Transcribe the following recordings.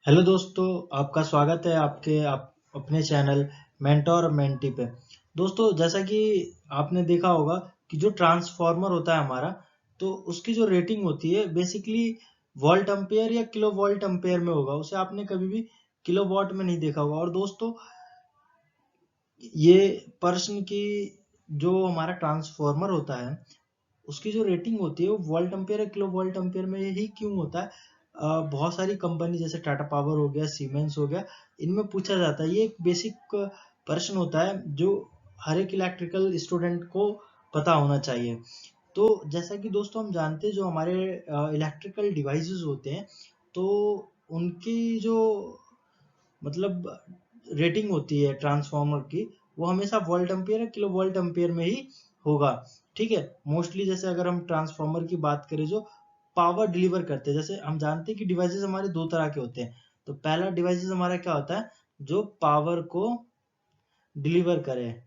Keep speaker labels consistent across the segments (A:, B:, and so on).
A: Hello दोस्तों, आपका स्वागत है आप अपने चैनल मेंटोर और मेंटी पे। दोस्तों, जैसा कि आपने देखा होगा कि जो ट्रांसफॉर्मर होता है हमारा, तो उसकी जो रेटिंग होती है बेसिकली वोल्ट एम्पेयर या किलो वोल्ट एम्पेयर में होगा। उसे आपने कभी भी किलो वॉट में नहीं देखा होगा। और दोस्तों, ये पर्सन की जो हमारा ट्रांसफॉर्मर होता है उसकी जो रेटिंग होती है वो वोल्ट एम्पेयर या किलो वोल्ट एम्पेयर में ही क्यों होता है। बहुत सारी कंपनी जैसे टाटा पावर हो गया, सीमेंस हो गया, इनमें पूछा जाता है। ये एक बेसिक प्रश्न होता है जो हर एक इलेक्ट्रिकल स्टूडेंट को पता होना चाहिए। तो जैसा कि दोस्तों हम जानते हैं, जो हमारे इलेक्ट्रिकल डिवाइसेस होते हैं, तो उनकी जो मतलब रेटिंग होती है ट्रांसफार्मर की, वो हमेशा वोल्ट एम्पियर या किलो वोल्ट एम्पियर में ही होगा। ठीक है। मोस्टली जैसे अगर हम ट्रांसफार्मर की बात करें जो पावर डिलीवर करते हैं, जैसे हम जानते हैं कि डिवाइसेस हमारे दो तरह के होते हैं। तो पहला डिवाइसेस हमारा क्या होता है, जो पावर को डिलीवर करे।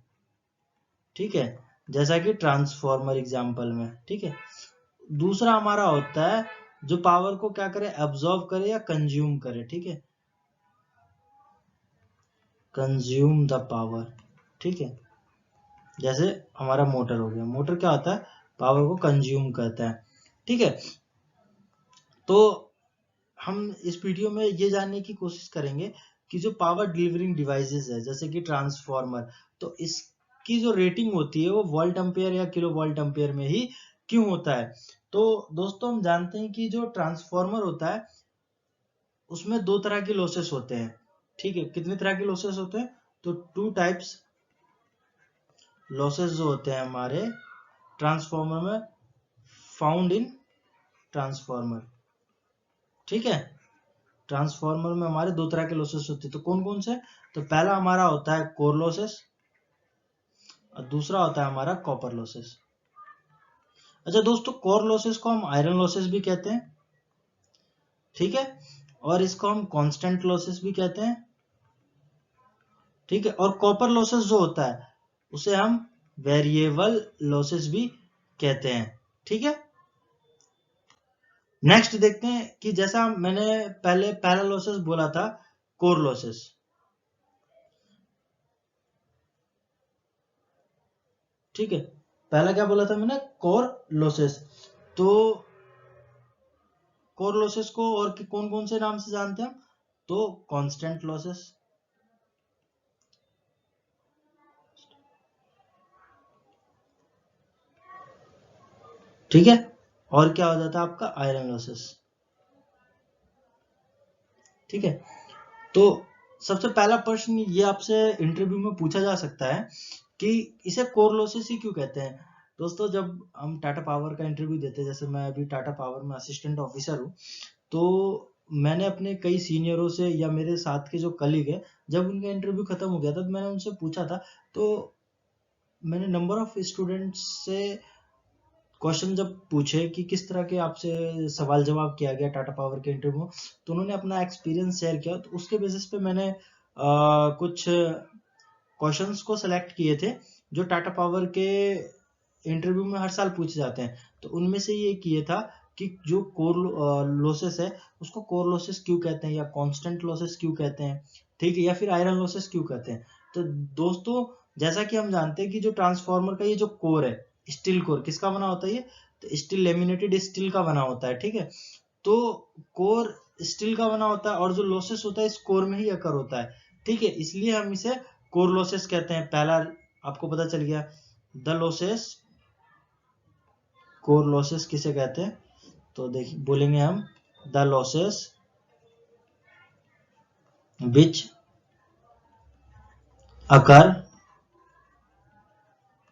A: ठीक है, जैसा कि ट्रांसफार्मर एग्जांपल में। ठीक है। दूसरा हमारा होता है जो पावर को क्या करे, एब्जॉर्ब करे या कंज्यूम करे। ठीक है, कंज्यूम द पावर। ठीक है, जैसे हमारा मोटर हो गया। मोटर क्या होता है, पावर को कंज्यूम करता है। ठीक है। तो हम इस वीडियो में ये जानने की कोशिश करेंगे कि जो पावर डिलीवरिंग डिवाइसेस है जैसे कि ट्रांसफार्मर, तो इसकी जो रेटिंग होती है वो वोल्ट एम्पेयर या किलो वोल्ट एम्पेयर में ही क्यों होता है। तो दोस्तों, हम जानते हैं कि जो ट्रांसफार्मर होता है उसमें दो तरह के लॉसेस होते हैं। ठीक है, कितने तरह के लॉसेस होते हैं, तो टू टाइप्स लॉसेस जो होते हैं हमारे ट्रांसफार्मर में, फाउंड इन ट्रांसफार्मर। ठीक है, ट्रांसफार्मर में हमारे दो तरह के लॉसेस होते हैं। तो कौन कौन से, तो पहला हमारा होता है कोर लॉसेस और दूसरा होता है हमारा कॉपर लॉसेस। अच्छा दोस्तों, कोर लॉसेस को हम आयरन लॉसेस भी कहते हैं। ठीक है, और इसको हम कांस्टेंट लॉसेस भी कहते हैं। ठीक है, और कॉपर लॉसेस जो होता है उसे हम वेरिएबल लॉसेस भी कहते हैं। ठीक है। नेक्स्ट देखते हैं कि जैसा मैंने पहले पहला लॉसेस बोला था, कोर लॉसेस। ठीक है, पहला क्या बोला था मैंने, कोर लॉसेस। तो कोर लॉसेस को और कौन कौन से नाम से जानते हैं हम, तो कांस्टेंट लॉसेस। ठीक है, और क्या हो जाता है आपका, आयरन लॉसेस। ठीक है। तो सबसे पहला प्रश्न ये आपसे इंटरव्यू में पूछा जा सकता है कि इसे कोर लॉसेस ही क्यों कहते हैं। दोस्तों, जब हम टाटा पावर का इंटरव्यू देते हैं, जैसे मैं अभी टाटा पावर में असिस्टेंट ऑफिसर हूँ, तो मैंने अपने कई सीनियरों से या मेरे साथ के जो कलीग है, जब उनका इंटरव्यू खत्म हो गया था तो मैंने उनसे पूछा था। तो मैंने नंबर ऑफ स्टूडेंट्स से क्वेश्चन जब पूछे कि किस तरह के आपसे सवाल जवाब किया गया टाटा पावर के इंटरव्यू में, तो उन्होंने अपना एक्सपीरियंस शेयर किया। तो उसके बेसिस पे मैंने कुछ क्वेश्चंस को सिलेक्ट किए थे जो टाटा पावर के इंटरव्यू में हर साल पूछे जाते हैं। तो उनमें से ये किए था कि जो कोर लॉसेस है उसको कोर लॉसेस क्यों कहते हैं, या कांस्टेंट लॉसेस क्यों कहते हैं। ठीक है, या फिर आयरन लॉसेस क्यों कहते हैं। तो दोस्तों, जैसा कि हम जानते हैं कि जो ट्रांसफार्मर का ये जो कोर है, स्टील कोर, किसका बना होता है ये, तो स्टील, लेमिनेटेड स्टील का बना होता है। ठीक है, तो कोर स्टील का बना होता है और जो लॉसेस होता है इस कोर में ही अकर होता है। ठीक है, इसलिए हम इसे कोर लॉसेस कहते हैं। पहला आपको पता चल गया, द लॉसेस, कोर लॉसेस किसे कहते हैं, तो देखिए बोलेंगे हम the losses which occur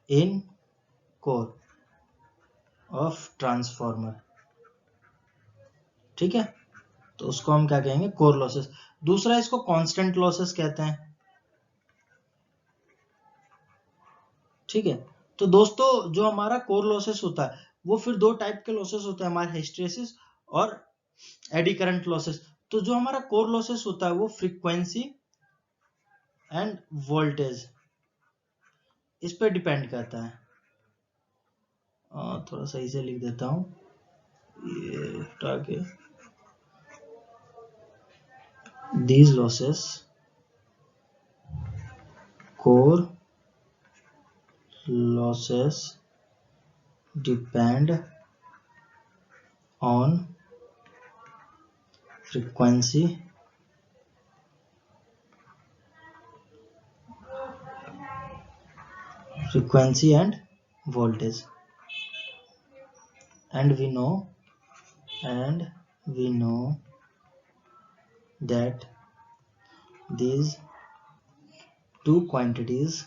A: in core of transformer. ठीक है, तो उसको हम क्या कहेंगे, कोर लॉसेस। दूसरा, इसको कांस्टेंट लॉसेस कहते हैं। ठीक है, तो दोस्तों, जो हमारा कोर लॉसेस होता है वो फिर दो टाइप के लॉसेस होते हैं हमारे, हिस्टैरिसीस और एडी करंट लॉसेस। तो जो हमारा कोर लॉसेस होता है वो फ्रीक्वेंसी एंड वोल्टेज, इस पे डिपेंड करता है। थोड़ा सही से लिख देता हूँ, ये हटा के, these losses, core losses, depend on frequency and voltage, and we know that these two quantities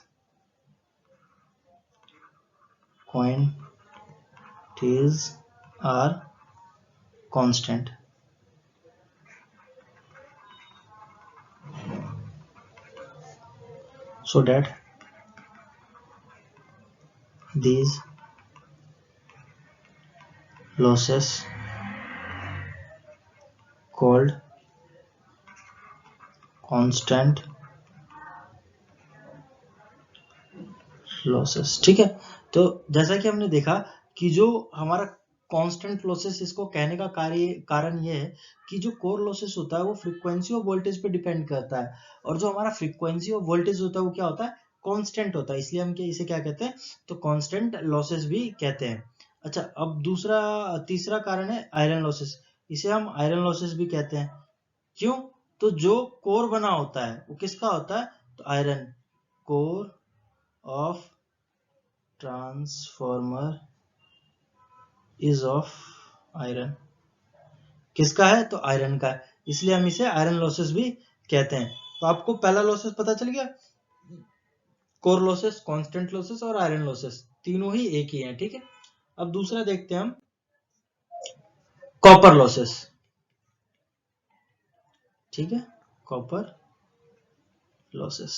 A: are constant, so that these losses called constant losses. ठीक है, तो जैसा कि हमने देखा कि जो हमारा कांस्टेंट लॉसेस, इसको कहने का कारण ये है कि जो कोर लॉसेस होता है वो फ्रीक्वेंसी और वोल्टेज पे डिपेंड करता है, और जो हमारा फ्रीक्वेंसी और वोल्टेज होता है वो क्या होता है, कांस्टेंट होता है, इसलिए हम इसे क्या कहते हैं, तो कांस्टेंट लॉसेस भी कहते हैं। अच्छा, अब तीसरा कारण है आयरन लॉसेस, इसे हम आयरन लॉसेस भी कहते हैं। क्यों? तो जो कोर बना होता है वो किसका होता है, तो iron, core of transformer is of iron, किसका है, तो आयरन का है, इसलिए हम इसे आयरन लॉसेस भी कहते हैं। तो आपको पहला लॉसेस पता चल गया, कोर लॉसेस, कांस्टेंट लॉसेस और आयरन लॉसेस तीनों ही एक ही हैं। ठीक है, अब दूसरा देखते हैं हम, कॉपर लॉसेस। ठीक है, कॉपर लॉसेस,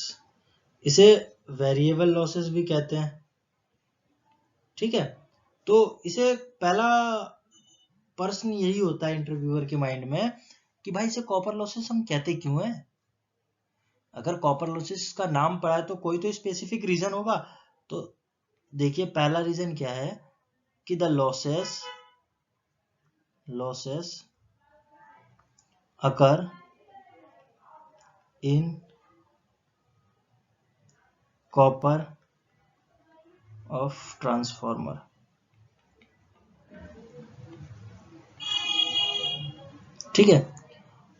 A: इसे वेरिएबल लॉसेस भी कहते हैं। ठीक है, तो इसे पहला प्रश्न यही होता है इंटरव्यूअर के माइंड में कि भाई इसे कॉपर लॉसेस हम कहते क्यों हैं। अगर कॉपर लॉसेस का नाम पड़ा है तो कोई तो स्पेसिफिक रीजन होगा। तो देखिए, पहला रीजन क्या है कि the losses occur in copper of transformer. ठीक है,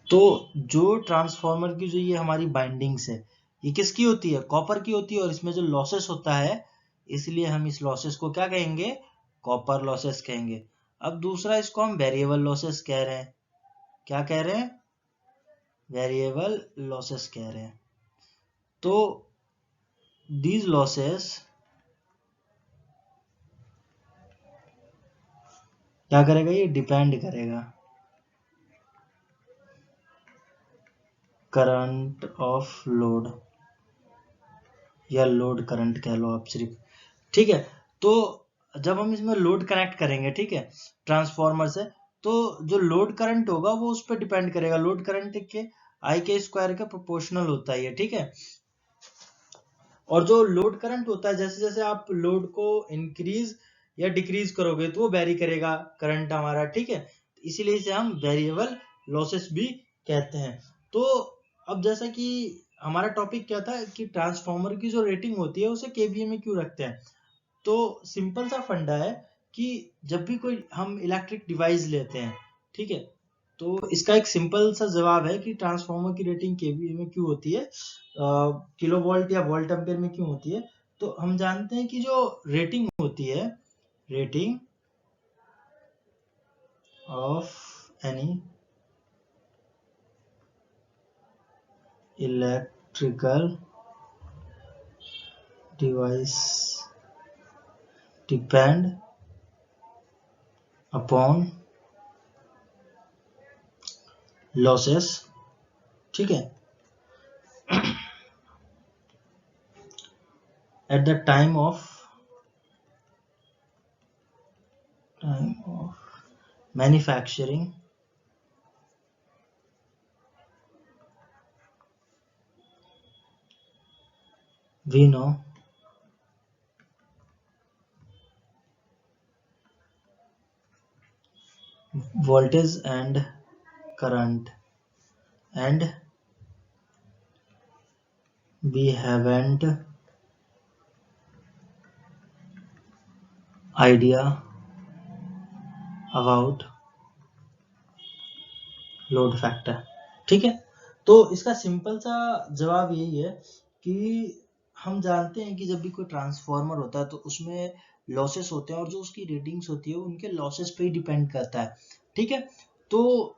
A: तो जो ट्रांसफॉर्मर की जो ये हमारी बाइंडिंग्स है, ये किसकी होती है, कॉपर की होती है, और इसमें जो लॉसेस होता है, इसलिए हम इस लॉसेस को क्या कहेंगे, कॉपर लॉसेस कहेंगे। अब दूसरा, इसको हम वेरिएबल लॉसेस कह रहे हैं। क्या कह रहे हैं, वेरिएबल लॉसेस कह रहे हैं। तो दीज लॉसेस क्या करेगा, ये डिपेंड करेगा करंट ऑफ लोड, या लोड करंट कह लो आप सिर्फ। ठीक है, तो जब हम इसमें लोड कनेक्ट करेंगे, ठीक है, ट्रांसफॉर्मर से, तो जो लोड करंट होगा वो उस पर डिपेंड करेगा, लोड करंट के आई के स्क्वायर के प्रोपोर्शनल होता है ये। ठीक है, और जो लोड करंट होता है, जैसे जैसे आप लोड को इंक्रीज या डिक्रीज करोगे तो वो वेरी करेगा करंट हमारा। ठीक है, इसीलिए इसे हम वेरिएबल लॉसेस भी कहते हैं। तो अब जैसा कि हमारा टॉपिक क्या था कि ट्रांसफॉर्मर की जो रेटिंग होती है उसे केवीए में क्यों रखते हैं, तो सिंपल सा फंडा है कि जब भी कोई हम इलेक्ट्रिक डिवाइस लेते हैं, ठीक है, तो इसका एक सिंपल सा जवाब है कि ट्रांसफार्मर की रेटिंग केवीए में क्यों होती है, किलो वोल्ट या वोल्ट एम्पेयर में क्यों होती है। तो हम जानते हैं कि जो रेटिंग होती है, rating of any electrical device depend upon losses. ठीक है, at the time of manufacturing, we know voltage and current and we haven't idea about load factor. ठीक है, तो इसका सिंपल सा जवाब यही है कि हम जानते हैं कि जब भी कोई ट्रांसफॉर्मर होता है तो उसमें लॉसेस होते हैं और जो उसकी रेटिंग्स होती है उनके लॉसेस पे ही डिपेंड करता है। ठीक है, तो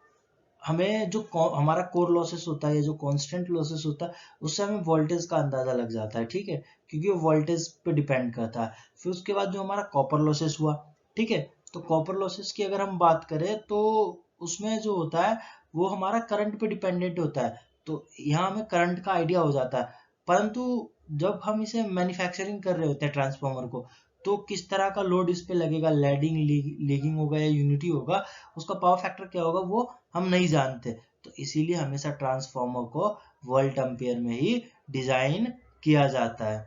A: हमें जो हमारा कोर लॉसेस होता है या जो कांस्टेंट लॉसेस होता है उससे हमें वोल्टेज का अंदाजा लग जाता है। ठीक है, क्योंकि वो वोल्टेज पे डिपेंड करता है। फिर उसके बाद जो हमारा कॉपर लॉसेस हुआ, ठीक है, तो कॉपर लॉसेस की अगर हम बात करें तो उसमें जो होता है वो हमारा करंट पे डिपेंडेंट होता है, तो यहाँ हमें करंट का आइडिया हो जाता है। परंतु जब हम इसे मैन्युफैक्चरिंग कर रहे होते हैं ट्रांसफॉर्मर को, तो किस तरह का लोड इस पे लगेगा, लैडिंग लीगिंग होगा या यूनिटी होगा, उसका पावर फैक्टर क्या होगा वो हम नहीं जानते। तो इसीलिए हमेशा ट्रांसफॉर्मर को वोल्ट एम्पियर में ही डिजाइन किया जाता है।